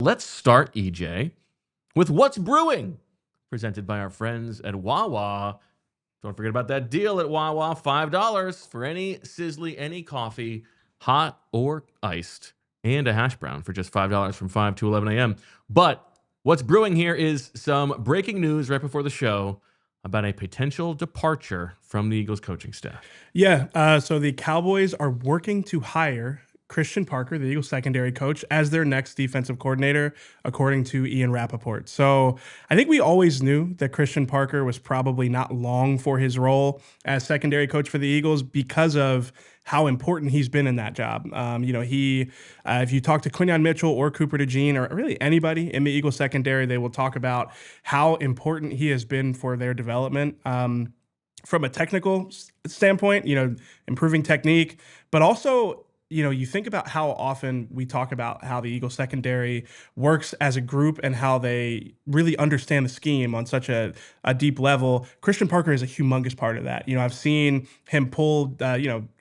Let's start, EJ, with what's brewing, presented by our friends at Wawa. Don't forget about that deal at Wawa, $5 for any Sizzly, any coffee, hot or iced, and a hash brown for just $5 from 5 to 11 a.m. But what's brewing here is some breaking news right before the show about a potential departure from the Eagles coaching staff. Yeah, so the Cowboys are working to hire Christian Parker, the Eagles secondary coach, as their next defensive coordinator, according to Ian Rappaport. So I think we always knew that Christian Parker was probably not long for his role as secondary coach for the Eagles because of how important he's been in that job. If you talk to Quinyon Mitchell or Cooper DeJean or really anybody in the Eagles secondary, they will talk about how important he has been for their development. From a technical standpoint, improving technique, but also, you think about how often we talk about how the Eagles secondary works as a group and how they really understand the scheme on such a deep level. Christian Parker is a humongous part of that. I've seen him pull,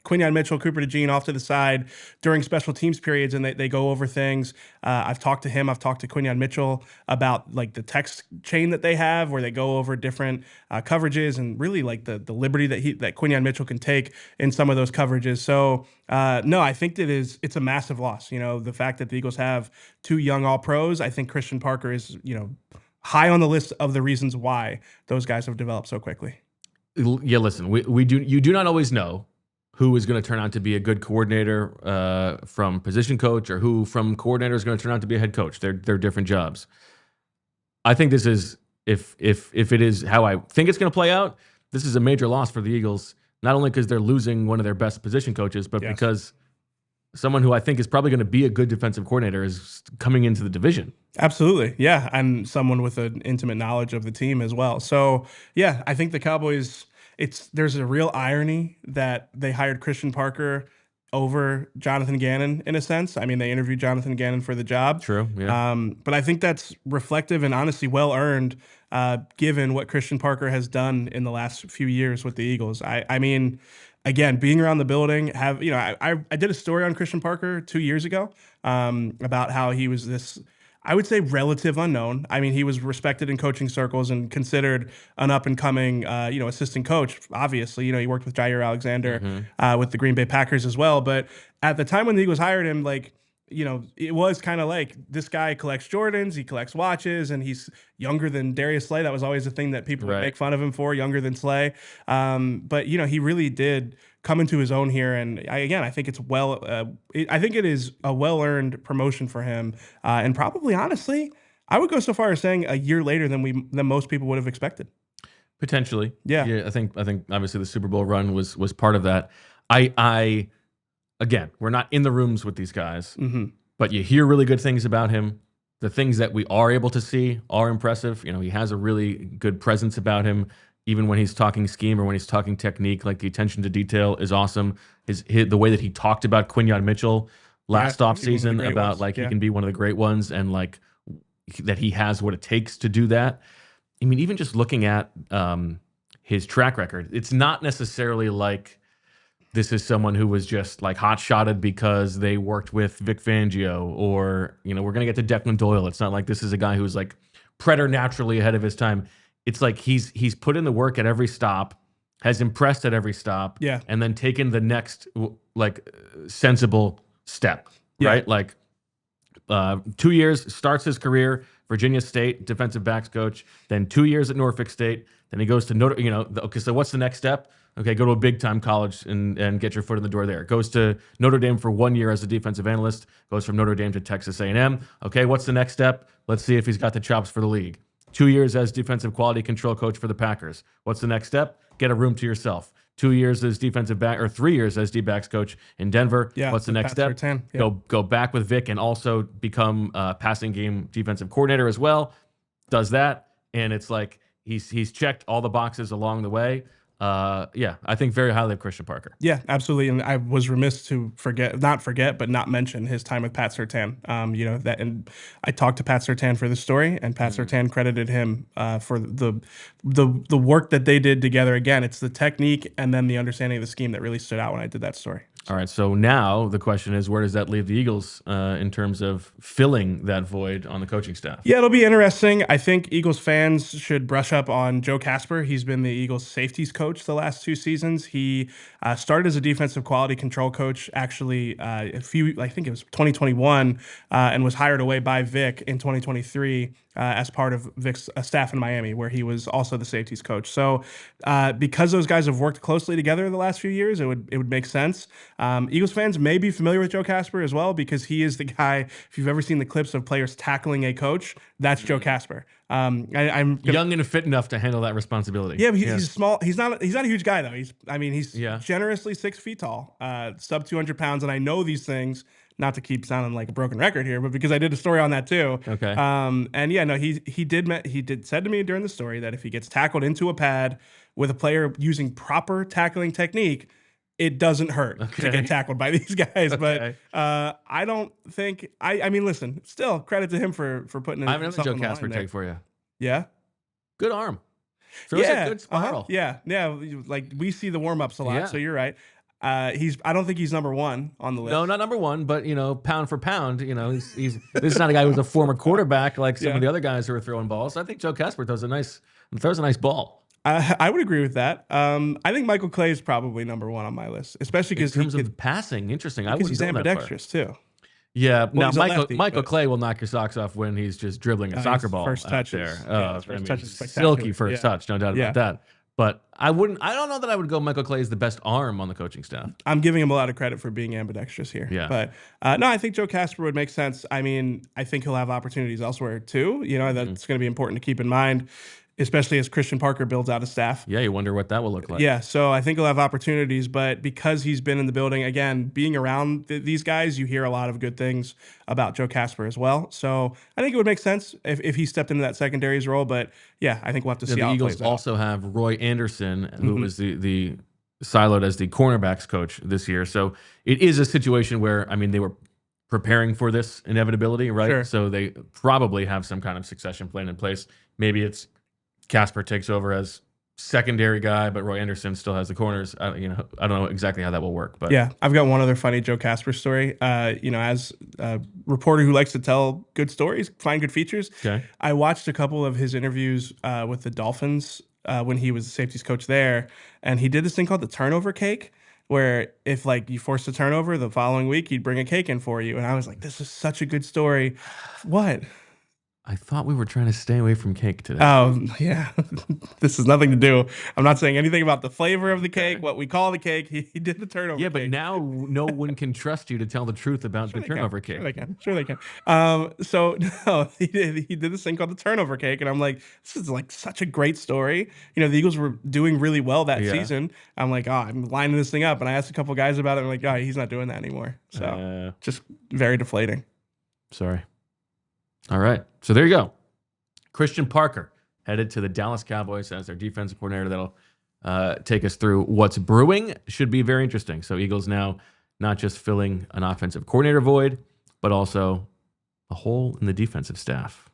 Quinyon Mitchell, Cooper DeJean off to the side during special teams periods, and they go over things. I've talked to him. I've talked to Quinyon Mitchell about like the text chain that they have, where they go over different coverages and really like the liberty that Quinyon Mitchell can take in some of those coverages. So no, I think it's a massive loss. The fact that the Eagles have two young All Pros, I think Christian Parker is high on the list of the reasons why those guys have developed so quickly. Yeah, listen, you do not always know who is going to turn out to be a good coordinator from position coach, or who from coordinator is going to turn out to be a head coach. They're different jobs. I think this is, if it is how I think it's going to play out, this is a major loss for the Eagles, not only because they're losing one of their best position coaches, but because someone who I think is probably going to be a good defensive coordinator is coming into the division. Absolutely. Yeah. And someone with an intimate knowledge of the team as well. So, yeah, I think the Cowboys, there's a real irony that they hired Christian Parker over Jonathan Gannon in a sense. I mean, they interviewed Jonathan Gannon for the job. True. Yeah. But I think that's reflective and honestly well earned, given what Christian Parker has done in the last few years with the Eagles. I mean, again, being around the building, I did a story on Christian Parker 2 years ago about how he was this, I would say, relative unknown. I mean, he was respected in coaching circles and considered an up-and-coming, assistant coach. Obviously, he worked with Jair Alexander with the Green Bay Packers as well. But at the time when the Eagles hired him, it was kind of like, this guy collects Jordans, he collects watches, and he's younger than Darius Slay. That was always the thing that people would make fun of him for, younger than Slay. But he really did come into his own here, and I think I think it is a well-earned promotion for him, and probably, honestly, I would go so far as saying a year later than most people would have expected. Potentially, yeah. I think obviously the Super Bowl run was part of that. Again, we're not in the rooms with these guys, but you hear really good things about him. The things that we are able to see are impressive. He has a really good presence about him, even when he's talking scheme or when he's talking technique. Like, the attention to detail is awesome. The way that he talked about Quinyon Mitchell last offseason, about he can be one of the great ones, and like that he has what it takes to do that. I mean, even just looking at his track record, it's not necessarily like this is someone who was just like hot-shotted because they worked with Vic Fangio, or, we're going to get to Declan Doyle. It's not like this is a guy who's like preternaturally ahead of his time. It's like he's put in the work at every stop, has impressed at every stop, and then taken the next sensible step, right? Like 2 years, starts his career Virginia State defensive backs coach, then 2 years at Norfolk State, then he goes to okay, so what's the next step? Okay, go to a big-time college and get your foot in the door there. Goes to Notre Dame for 1 year as a defensive analyst, goes from Notre Dame to Texas A&M. Okay, what's the next step? Let's see if he's got the chops for the league. 2 years as defensive quality control coach for the Packers. What's the next step? Get a room to yourself. 2 years as defensive back, or 3 years as D-backs coach in Denver. What's the next step? Go back with Vic and also become passing game defensive coordinator as well. Does that, and it's like he's checked all the boxes along the way. I think very highly of Christian Parker. Yeah, absolutely. And I was remiss to not mention his time with Pat Surtain. And I talked to Pat Surtain for this story, and Pat Surtain credited him for the work that they did together. Again, it's the technique and then the understanding of the scheme that really stood out when I did that story. All right. So now the question is, where does that leave the Eagles in terms of filling that void on the coaching staff? Yeah, it'll be interesting. I think Eagles fans should brush up on Joe Kasper. He's been the Eagles safeties coach the last 2 seasons. He started as a defensive quality control coach, actually, I think it was 2021, and was hired away by Vic in 2023 as part of Vic's staff in Miami, where he was also the safeties coach. So, because those guys have worked closely together the last few years, it would make sense. Eagles fans may be familiar with Joe Kasper as well, because he is the guy. If you've ever seen the clips of players tackling a coach, that's Joe Kasper. I'm young and fit enough to handle that responsibility. Yeah, but he's small. He's not a huge guy though. He's Yeah. generously 6 feet tall, sub 200 pounds, and I know these things. Not to keep sounding like a broken record here, but because I did a story on that too. Okay. And yeah, no, he did said to me during the story that if he gets tackled into a pad with a player using proper tackling technique, it doesn't hurt to get tackled by these guys. Okay. But I don't think I mean, listen, still credit to him for putting in. I have another Joe Kasper take for you. Yeah. Good arm. Throws a good spiral. Yeah. Like we see the warm ups a lot, Yeah. so you're right. I don't think he's number one on the list. No, not number one, but pound for pound, he's this is not a guy who's a former quarterback like some of the other guys who are throwing balls. I think Joe Kasper throws a nice ball. I would agree with that. I think Michael Clay is probably number one on my list, especially because in terms of passing. Interesting. I wouldn't he's go that far. ambidextrous too. Yeah, Well, now Michael Clay will knock your socks off when he's just dribbling a soccer ball first out touches. there. Yeah, first touch is spectacular. Silky first touch, no doubt about that. But I don't know that I would go Michael Clay is the best arm on the coaching staff. I'm giving him a lot of credit for being ambidextrous here. Yeah. But no, I think Joe Kasper would make sense. I mean, I think he'll have opportunities elsewhere too. That's going to be important to keep in mind, especially as Christian Parker builds out a staff. Yeah, you wonder what that will look like. Yeah, so I think he'll have opportunities, but because he's been in the building, again, being around these guys, you hear a lot of good things about Joe Kasper as well. So I think it would make sense if he stepped into that secondaries role, but yeah, I think we'll have to see how the it Eagles plays out. also have Roy Anderson, who was the siloed as the cornerbacks coach this year. So it is a situation where, they were preparing for this inevitability, right? Sure. So they probably have some kind of succession plan in place. Maybe it's Kasper takes over as secondary guy, but Roy Anderson still has the corners. I don't know exactly how that will work, but yeah, I've got one other funny Joe Kasper story. As a reporter who likes to tell good stories, find good features. Okay. I watched a couple of his interviews with the Dolphins when he was the safeties coach there, and he did this thing called the turnover cake, where if you forced a turnover the following week, he'd bring a cake in for you. And I was like, this is such a good story. What? I thought we were trying to stay away from cake today. Oh, yeah. This has nothing to do. I'm not saying anything about the flavor of the cake, what we call the cake. He did the turnover yeah, but cake. now no one can trust you to tell the truth about the turnover cake. Sure they can. So no, he did this thing called the turnover cake, and I'm like, this is such a great story. The Eagles were doing really well that season. I'm like, I'm lining this thing up, and I asked a couple guys about it. I'm like, he's not doing that anymore. So just very deflating. Sorry. All right. So there you go. Christian Parker headed to the Dallas Cowboys as their defensive coordinator. That'll take us through what's brewing. Should be very interesting. So Eagles now not just filling an offensive coordinator void, but also a hole in the defensive staff.